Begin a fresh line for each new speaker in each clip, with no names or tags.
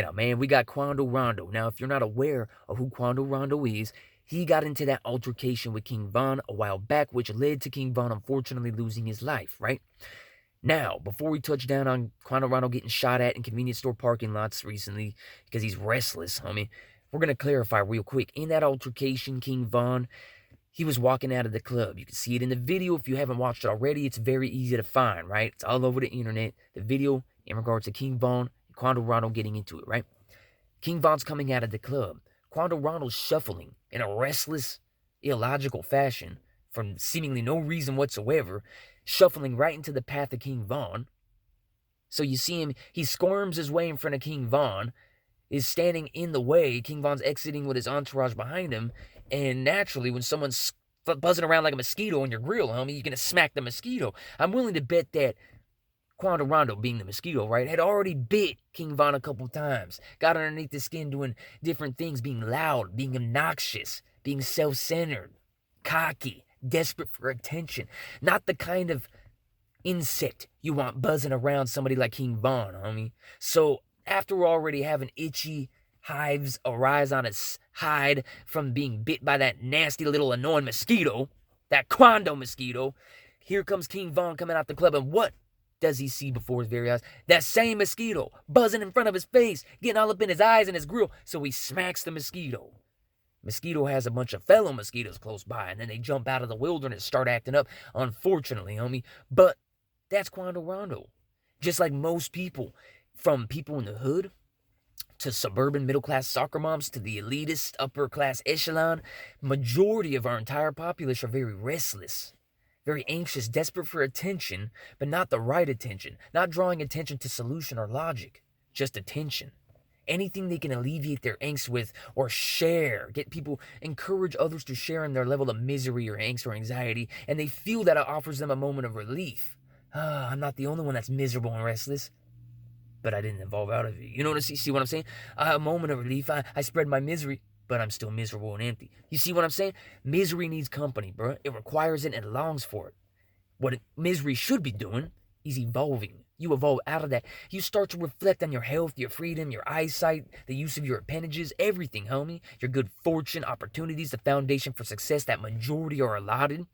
Now, man, we got Quando Rondo. Now, if you're not aware of who Quando Rondo is, he got into that altercation with King Von a while back, which led to King Von unfortunately losing his life, right? Now, before we touch down on Quando Rondo getting shot at in convenience store parking lots recently because he's restless, homie, we're going to clarify real quick. In that altercation, King Von, he was walking out of the club. You can see it in the video. If you haven't watched it already, it's very easy to find, right? It's all over the internet. The video in regards to King Von and Quando Rondo getting into it, right? King Von's coming out of the club. Quando Rondo's shuffling in a restless, illogical fashion for seemingly no reason whatsoever, shuffling right into the path of King Von. So you see him, he squirms his way in front of King Von, is standing in the way. King Von's exiting with his entourage behind him, and naturally, when someone's buzzing around like a mosquito on your grill, homie, you're going to smack the mosquito. I'm willing to bet that Quando Rondo, being the mosquito, right, had already bit King Von a couple times. Got underneath the skin doing different things, being loud, being obnoxious, being self-centered, cocky, desperate for attention. Not the kind of insect you want buzzing around somebody like King Von, homie. So after already having itchy hives arise on his hide from being bit by that nasty little annoying mosquito, that Quando mosquito, here comes King Von coming out the club, and what does he see before his very eyes? That same mosquito buzzing in front of his face, getting all up in his eyes and his grill, so he smacks the mosquito. Mosquito has a bunch of fellow mosquitoes close by, and then they jump out of the wilderness, start acting up, unfortunately, homie. But that's Quando Rondo. Just like most people, from people in the hood to suburban middle-class soccer moms to the elitist upper-class echelon, majority of our entire populace are very restless, very anxious, desperate for attention, but not the right attention, not drawing attention to solution or logic, just attention. Anything they can alleviate their angst with or share, get people, encourage others to share in their level of misery or angst or anxiety, and they feel that it offers them a moment of relief. I'm not the only one that's miserable and restless, but I didn't evolve out of it. You know what I see what I'm saying? A moment of relief. I spread my misery, but I'm still miserable and empty. You see what I'm saying? Misery needs company, bro. It requires it and it longs for it. What misery should be doing is evolving. You evolve out of that. You start to reflect on your health, your freedom, your eyesight, the use of your appendages, everything, homie. Your good fortune, opportunities, the foundation for success that majority are allotted.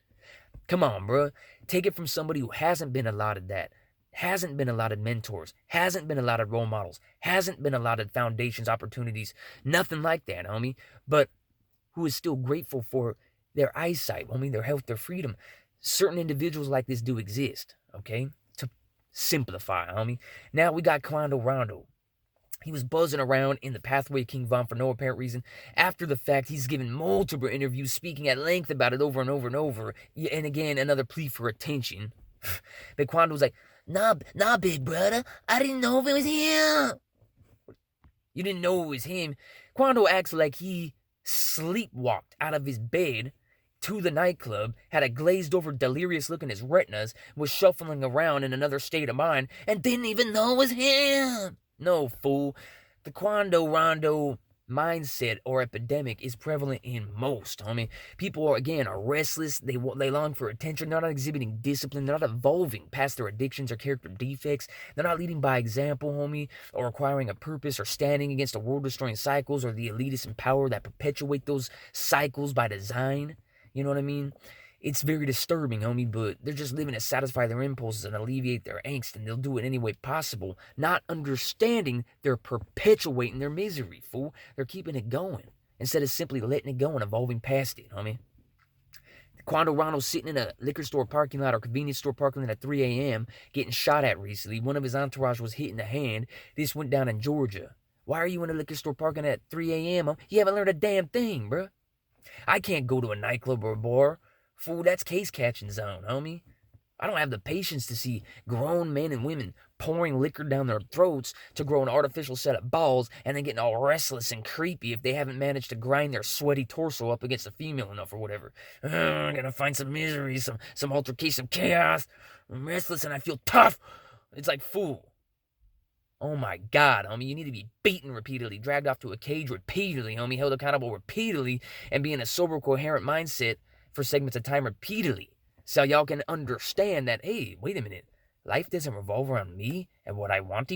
Come on, bro. Take it from somebody who hasn't been allotted that, hasn't been allotted mentors, hasn't been allotted role models, hasn't been allotted foundations, opportunities, nothing like that, homie, but who is still grateful for their eyesight, homie, their health, their freedom. Certain individuals like this do exist, okay? To simplify, homie. Now we got Quando Rondo. He was buzzing around in the pathway of King Von for no apparent reason. After the fact, he's given multiple interviews speaking at length about it over and over and over. And again, another plea for attention. But Quando's like, nah, big brother. I didn't know if it was him. You didn't know it was him. Quando acts like he sleepwalked out of his bed to the nightclub, had a glazed over delirious look in his retinas, was shuffling around in another state of mind, and didn't even know it was him. No, fool. The Quando Rondo mindset or epidemic is prevalent in most, homie. People are restless. They long for attention. They're not exhibiting discipline. They're not evolving past their addictions or character defects. They're not leading by example, homie, or acquiring a purpose or standing against the world-destroying cycles or the elitists in power that perpetuate those cycles by design. You know what I mean? It's very disturbing, homie, but they're just living to satisfy their impulses and alleviate their angst, and they'll do it any way possible, not understanding they're perpetuating their misery, fool. They're keeping it going instead of simply letting it go and evolving past it, homie. Quando Rondo's sitting in a liquor store parking lot or convenience store parking lot at 3 a.m. getting shot at recently. One of his entourage was hit in the hand. This went down in Georgia. Why are you in a liquor store parking at 3 a.m., huh? You haven't learned a damn thing, bruh. I can't go to a nightclub or a bar. Fool, that's case-catching zone, homie. I don't have the patience to see grown men and women pouring liquor down their throats to grow an artificial set of balls and then getting all restless and creepy if they haven't managed to grind their sweaty torso up against a female enough or whatever. I'm gonna find some misery, some altercation, some chaos. I'm restless and I feel tough. It's like, fool. Oh my God, homie, you need to be beaten repeatedly, dragged off to a cage repeatedly, homie, held accountable repeatedly, and be in a sober, coherent mindset for segments of time repeatedly. So y'all can understand that, hey, wait a minute, life doesn't revolve around me and what I want.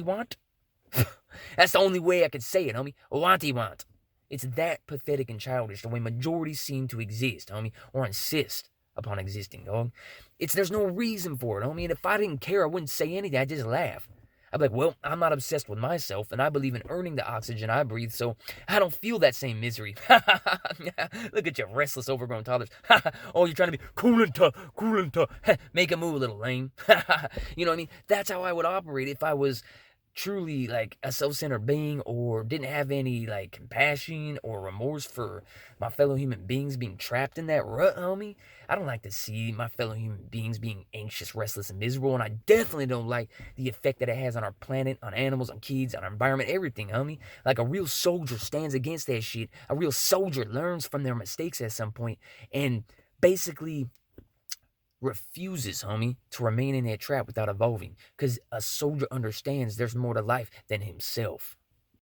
That's the only way I could say it, homie. Wanty want. It's that pathetic and childish the way majorities seem to exist, homie, or insist upon existing, dog. There's no reason for it, homie, and if I didn't care, I wouldn't say anything, I'd just laugh. I'd be like, well, I'm not obsessed with myself, and I believe in earning the oxygen I breathe, so I don't feel that same misery. Look at you, restless, overgrown toddlers. Oh, you're trying to be cool and tough, cool and tough. Make a move, little lame. You know what I mean? That's how I would operate if I was truly like a self-centered being or didn't have any like compassion or remorse for my fellow human beings being trapped in that rut, homie. I don't like to see my fellow human beings being anxious, restless, and miserable, and I definitely don't like the effect that it has on our planet, on animals, on kids, on our environment, everything, homie. Like a real soldier stands against that shit. A real soldier learns from their mistakes at some point and basically refuses, homie, to remain in that trap without evolving. Because a soldier understands there's more to life than himself.